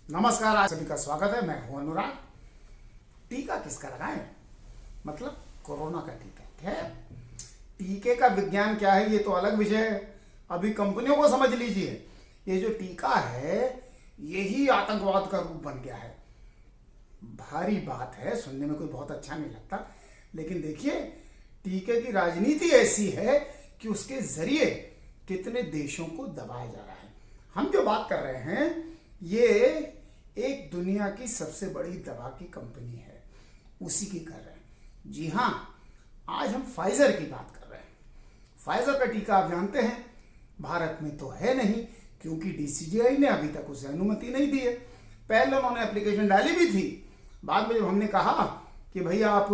नमस्कार, आप सभी का स्वागत है। मैं हूं अनुराग। टीका किसका लगाएं? मतलब कोरोना का टीका है। टीके का विज्ञान क्या है ये तो अलग विषय है, अभी कंपनियों को समझ लीजिए। ये जो टीका है यही आतंकवाद का रूप बन गया है। भारी बात है, सुनने में कोई बहुत अच्छा नहीं लगता, लेकिन देखिए टीके की राजनीति ऐसी है कि उसके जरिए कितने देशों को दबाया जा रहा है। हम जो बात कर रहे हैं ये एक दुनिया की सबसे बड़ी दवा की कंपनी है, उसी की कर रहे हैं। जी हाँ, आज हम फाइजर की बात कर रहे हैं। फाइजर का टीका आप जानते हैं भारत में तो है नहीं, क्योंकि डीसीजीआई ने अभी तक उसे अनुमति नहीं दी है। पहले उन्होंने एप्लीकेशन डाली भी थी, बाद में जब हमने कहा कि भाई आप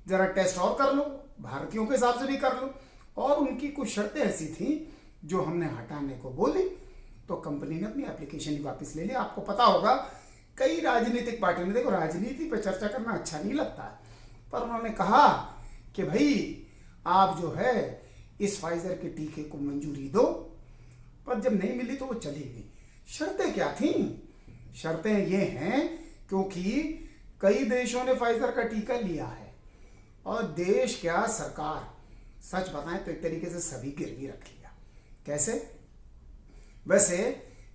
जरा टेस्ट और कर लो, भारतीयों के हिसाब से भी कर लो, और उनकी कुछ शर्तें ऐसी थी जो हमने हटाने को बोली, तो कंपनी ने अपनी एप्लीकेशन ही वापस ले लिया। आपको पता होगा कई राजनीतिक पार्टियों ने, देखो राजनीति पर चर्चा करना अच्छा नहीं लगता, पर उन्होंने कहा कि भाई आप जो है इस फाइजर के टीके को मंजूरी दो, पर जब नहीं मिली तो वो चली गई। शर्तें क्या थी? शर्तें ये हैं क्योंकि कई देशों ने फाइजर का टीका लिया है और देश क्या सरकार, सच बताएं तो एक तरीके से सभी गिरवी रख लिया। कैसे? वैसे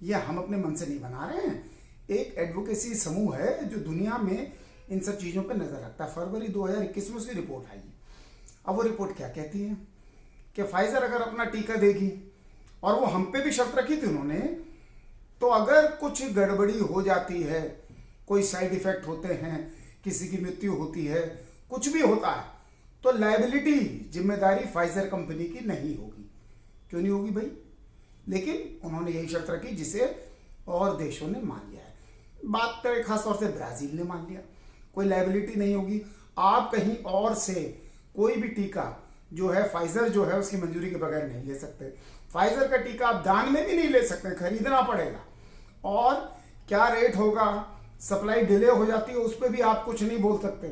ये हम अपने मन से नहीं बना रहे हैं, एक एडवोकेसी समूह है जो दुनिया में इन सब चीज़ों पे नज़र रखता है। फरवरी 2021 में उसकी रिपोर्ट आई। अब वो रिपोर्ट क्या कहती है कि फाइजर अगर अपना टीका देगी, और वो हम पे भी शर्त रखी थी उन्होंने, तो अगर कुछ गड़बड़ी हो जाती है, कोई साइड इफेक्ट होते हैं, किसी की मृत्यु होती है, कुछ भी होता है, तो लायबिलिटी, जिम्मेदारी फाइजर कंपनी की नहीं होगी। क्यों नहीं होगी भाई? लेकिन उन्होंने यही शर्त रखी जिसे और देशों ने मान लिया है। बात करें खासतौर से ब्राजील ने मान लिया, कोई लायबिलिटी नहीं होगी। आप कहीं और से कोई भी टीका जो है फाइजर जो है उसकी मंजूरी के बगैर नहीं ले सकते। फाइजर का टीका आप दान में भी नहीं ले सकते, खरीदना पड़ेगा। और क्या रेट होगा, सप्लाई डिले हो जाती है उस पर भी आप कुछ नहीं बोल सकते।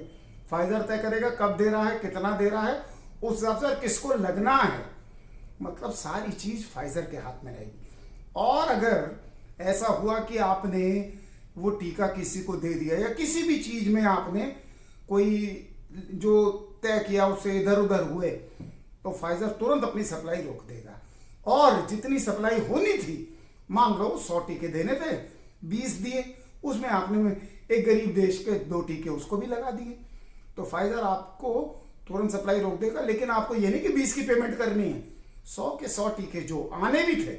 फाइजर तय करेगा कब दे रहा है, कितना दे रहा है, उस हिसाब से किसको लगना है। मतलब सारी चीज फाइजर के हाथ में रहेगी। और अगर ऐसा हुआ कि आपने वो टीका किसी को दे दिया या किसी भी चीज में आपने कोई जो तय किया उससे इधर उधर हुए, तो फाइजर तुरंत अपनी सप्लाई रोक देगा। और जितनी सप्लाई होनी थी, मान लो 100 टीके देने थे, 20 दिए, उसमें आपने एक गरीब देश के 2 टीके उसको भी लगा दिए, तो फाइजर आपको तुरंत सप्लाई रोक देगा। लेकिन आपको ये नहीं कि 20 की पेमेंट करनी है, 100 के 100 टीके जो आने भी थे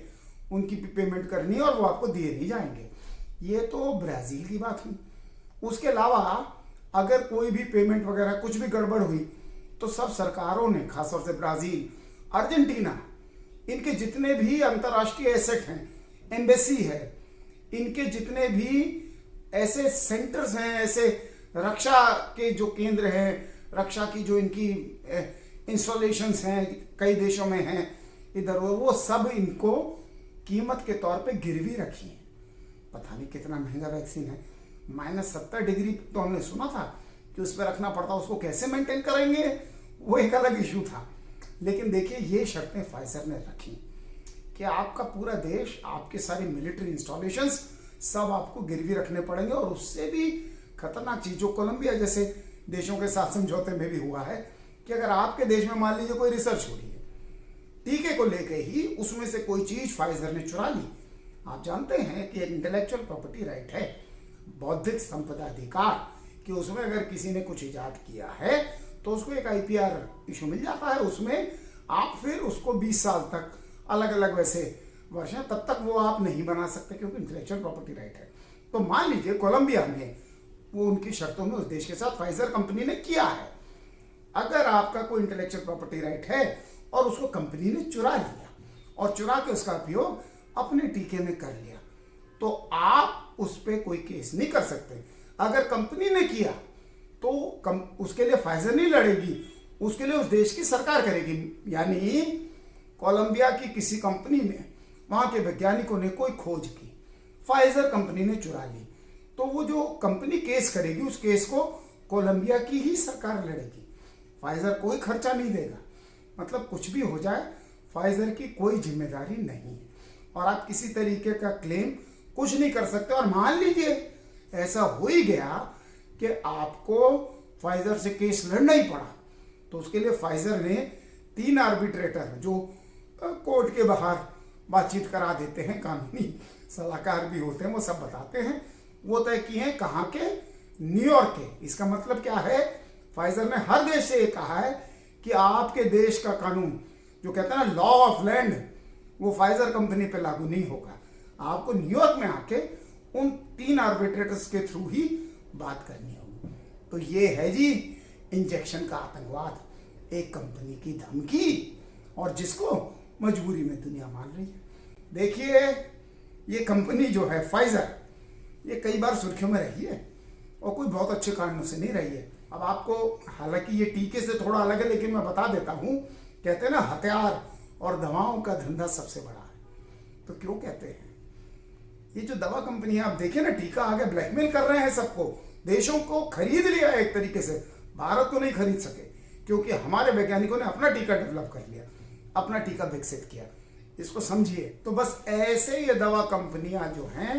उनकी भी पेमेंट करनी है, और वो आपको दिए नहीं जाएंगे। ये तो ब्राजील की बात हुई। उसके अलावा अगर कोई भी पेमेंट वगैरह कुछ भी गड़बड़ हुई, तो सब सरकारों ने, खासतौर से ब्राजील, अर्जेंटीना, इनके जितने भी अंतर्राष्ट्रीय एसेट हैं, एम्बेसी है, इनके जितने भी ऐसे सेंटर्स हैं, ऐसे रक्षा के जो केंद्र हैं, रक्षा की जो इनकी इंस्टॉलेशंस हैं, कई देशों में हैं इधर, वो सब इनको कीमत के तौर पे गिरवी रखी है। पता नहीं कितना महंगा वैक्सीन है, -70 डिग्री तो हमने सुना था कि उस पर रखना पड़ता, उसको कैसे मेंटेन करेंगे वो एक अलग इशू था। लेकिन देखिए ये शर्तें फाइजर ने रखी कि आपका पूरा देश, आपके सारे मिलिट्री इंस्टॉलेशंस सब आपको गिरवी रखने पड़ेंगे। और उससे भी खतरनाक चीज जो कोलंबिया जैसे देशों के साथ समझौते में भी हुआ है कि अगर आपके देश में मान लीजिए कोई रिसर्च हो रही है टीके को लेके ही, उसमें से कोई चीज फाइजर ने चुरा ली। आप जानते हैं कि एक इंटेलेक्चुअल प्रॉपर्टी राइट है, बौद्धिक संपदा अधिकार, कि उसमें अगर किसी ने कुछ इजाद किया है तो उसको एक आईपीआर इशू मिल जाता है। उसमें आप फिर उसको 20 साल तक, अलग अलग वैसे वर्ष हैं, तब तक वो आप नहीं बना सकते क्योंकि इंटेलेक्चुअल प्रॉपर्टी राइट है। तो मान लीजिए कोलंबिया में वो उनकी शर्तों में उस देश के साथ फाइजर कंपनी ने किया है। अगर आपका कोई इंटेलेक्चुअल प्रॉपर्टी राइट है और उसको कंपनी ने चुरा लिया और चुरा के उसका उपयोग अपने टीके में कर लिया, तो आप उस पर कोई केस नहीं कर सकते। अगर कंपनी ने किया तो उसके लिए फाइजर नहीं लड़ेगी, उसके लिए उस देश की सरकार करेगी। यानी कोलंबिया की किसी कंपनी ने, वहां के वैज्ञानिकों ने कोई खोज की, फाइजर कंपनी ने चुरा ली, तो वो जो कंपनी केस करेगी उस केस को कोलंबिया की ही सरकार लड़ेगी, फाइजर कोई खर्चा नहीं देगा। मतलब कुछ भी हो जाए फाइजर की कोई जिम्मेदारी नहीं है। और आप किसी तरीके का क्लेम कुछ नहीं कर सकते। और मान लीजिए ऐसा हो ही गया कि आपको फाइजर से केस लड़ना ही पड़ा, तो उसके लिए फाइजर ने 3 आर्बिट्रेटर जो कोर्ट के बाहर बातचीत करा देते हैं, कानूनी सलाहकार भी होते हैं, वो सब बताते हैं, वो तय किए हैं। कहाँ के? न्यूयॉर्क के। इसका मतलब क्या है? फाइजर ने हर देश से ये कहा है कि आपके देश का कानून जो कहते हैं ना लॉ ऑफ लैंड, वो फाइजर कंपनी पे लागू नहीं होगा। आपको न्यूयॉर्क में आके उन 3 आर्बिट्रेटर्स के थ्रू ही बात करनी होगी। तो ये है जी इंजेक्शन का आतंकवाद, एक कंपनी की धमकी, और जिसको मजबूरी में दुनिया मान रही है। देखिए ये कंपनी जो है फाइजर, ये कई बार सुर्खियों में रही है और कोई बहुत अच्छे कारणों से नहीं रही है। अब आपको, हालांकि ये टीके से थोड़ा अलग है, लेकिन मैं बता देता हूं। कहते हैं ना हथियार और दवाओं का धंधा सबसे बड़ा है। तो क्यों कहते हैं? ये जो दवा कंपनी है, आप देखिए ना, टीका आगे ब्लैकमेल कर रहे हैं सबको, देशों को खरीद लिया एक तरीके से। भारत को नहीं खरीद सके क्योंकि हमारे वैज्ञानिकों ने अपना टीका डेवलप कर लिया, अपना टीका विकसित किया। इसको समझिए। तो बस ऐसे ये दवा कंपनियां जो हैं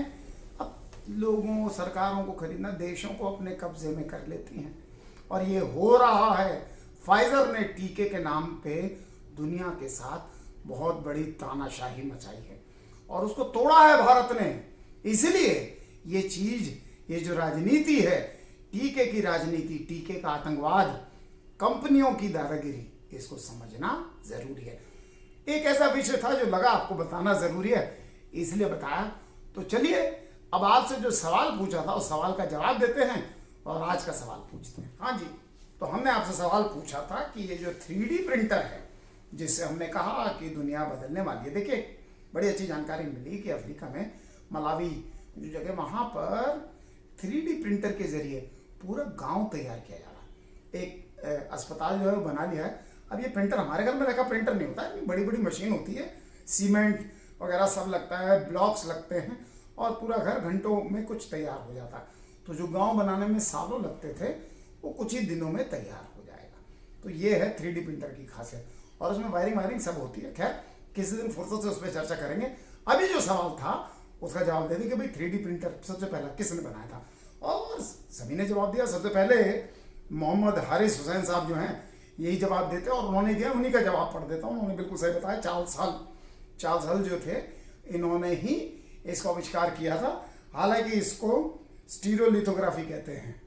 अब लोगों, सरकारों को खरीदना, देशों को अपने कब्जे में कर लेती हैं। और ये हो रहा है। फाइजर ने टीके के नाम पे दुनिया के साथ बहुत बड़ी तानाशाही मचाई है और उसको तोड़ा है भारत ने। इसलिए ये चीज, ये जो राजनीति है, टीके की राजनीति, टीके का आतंकवाद, कंपनियों की दादागिरी, इसको समझना जरूरी है। एक ऐसा विषय था जो लगा आपको बताना जरूरी है, इसलिए बताया। तो चलिए अब आपसे जो सवाल पूछा था उस सवाल का जवाब देते हैं और आज का सवाल पूछते हैं। हाँ जी, तो हमने आपसे सवाल पूछा था कि ये जो 3D प्रिंटर है, जिससे हमने कहा कि दुनिया बदलने वाली है। देखिए बड़ी अच्छी जानकारी मिली कि अफ्रीका में मलावी जो जगह, वहाँ पर 3D प्रिंटर के जरिए पूरा गांव तैयार किया जा रहा है। एक अस्पताल जो है वो बना लिया है। अब ये प्रिंटर हमारे घर में रखा प्रिंटर नहीं होता है, बड़ी बड़ी मशीन होती है, सीमेंट वगैरह सब लगता है, ब्लॉक्स लगते हैं और पूरा घर घंटों में कुछ तैयार हो जाता है। तो जो गांव बनाने में सालों लगते थे वो कुछ ही दिनों में तैयार हो जाएगा। तो ये है 3D प्रिंटर की खासियत, और उसमें वायरिंग सब होती है। खैर किसी दिन फुर्सत से उस पर चर्चा करेंगे। अभी जो सवाल था उसका जवाब दे दें कि भाई 3D प्रिंटर सबसे पहला किसने बनाया था, और सभी ने जवाब दिया। सबसे पहले मोहम्मद हारिस हुसैन साहब जो हैं यही जवाब देते हैं और उन्होंने दिया, उन्हीं का जवाब पढ़ देता हूँ। उन्होंने बिल्कुल सही बताया। चार्ल्स हल जो थे, इन्होंने ही इसको आविष्कार किया था। हालांकि इसको स्टीरियोलिथोग्राफी कहते हैं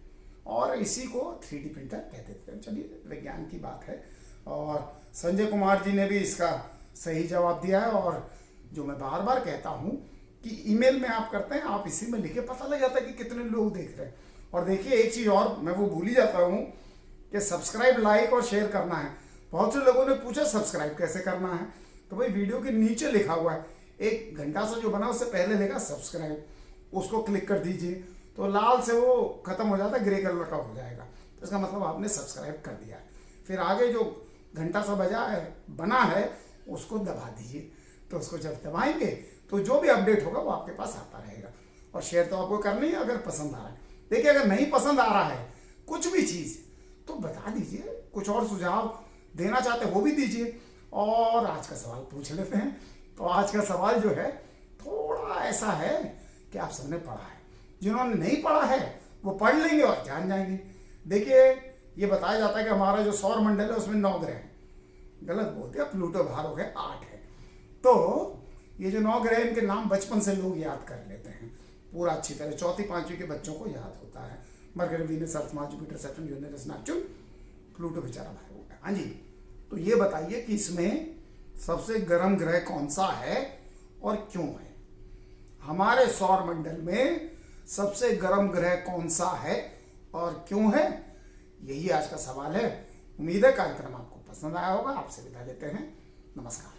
और इसी को 3D प्रिंटर कहते थे। चलिए विज्ञान की बात है। और संजय कुमार जी ने भी इसका सही जवाब दिया है। और जो मैं बार बार कहता हूँ कि ईमेल में आप करते हैं, आप इसी में लिखे, पता लग जाता है कि कितने लोग देख रहे हैं। और देखिए एक चीज़ और मैं वो भूल ही जाता हूँ कि सब्सक्राइब, लाइक और शेयर करना है। बहुत से लोगों ने पूछा सब्सक्राइब कैसे करना है, तो भाई वीडियो के नीचे लिखा हुआ है, 1 घंटा से जो बना उससे पहले लिखा सब्सक्राइब, उसको क्लिक कर दीजिए तो लाल से वो खत्म हो जाता है, ग्रे कलर का हो जाएगा। तो इसका मतलब आपने सब्सक्राइब कर दिया है। फिर आगे जो घंटा सा बना है उसको दबा दीजिए। तो उसको जब दबाएंगे तो जो भी अपडेट होगा वो आपके पास आता रहेगा। और शेयर तो आपको करनी है अगर पसंद आ रहा है। देखिए अगर नहीं पसंद आ रहा है कुछ भी चीज़ तो बता दीजिए, कुछ और सुझाव देना चाहते वो भी दीजिए। और आज का सवाल पूछ लेते हैं। तो आज का सवाल जो है थोड़ा ऐसा है कि आप सबने पढ़ा है, जिन्होंने नहीं पढ़ा है वो पढ़ लेंगे और जान जाएंगे। देखिए ये बताया जाता है कि हमारा जो सौर मंडल है उसमें 9 ग्रह हैं। गलत बोल दिया, प्लूटो बाहर हो गए, 8 है। तो ये जो 9 ग्रह, इनके नाम बचपन से लोग याद कर लेते हैं पूरा अच्छी तरह। 4वीं 5वीं के बच्चों को याद होता है। Mercury, Venus, Earth, Mars, Jupiter, Saturn, Uranus, Neptune, Pluto बेचारा बाहर हो गया। हाँ जी, तो ये बताइए कि इसमें सबसे गर्म ग्रह कौन सा है और क्यों है? हमारे सौर मंडल में सबसे गर्म ग्रह कौन सा है और क्यों है? यही आज का सवाल है। उम्मीद है कार्यक्रम आपको पसंद आया होगा। आपसे विदा लेते हैं। नमस्कार।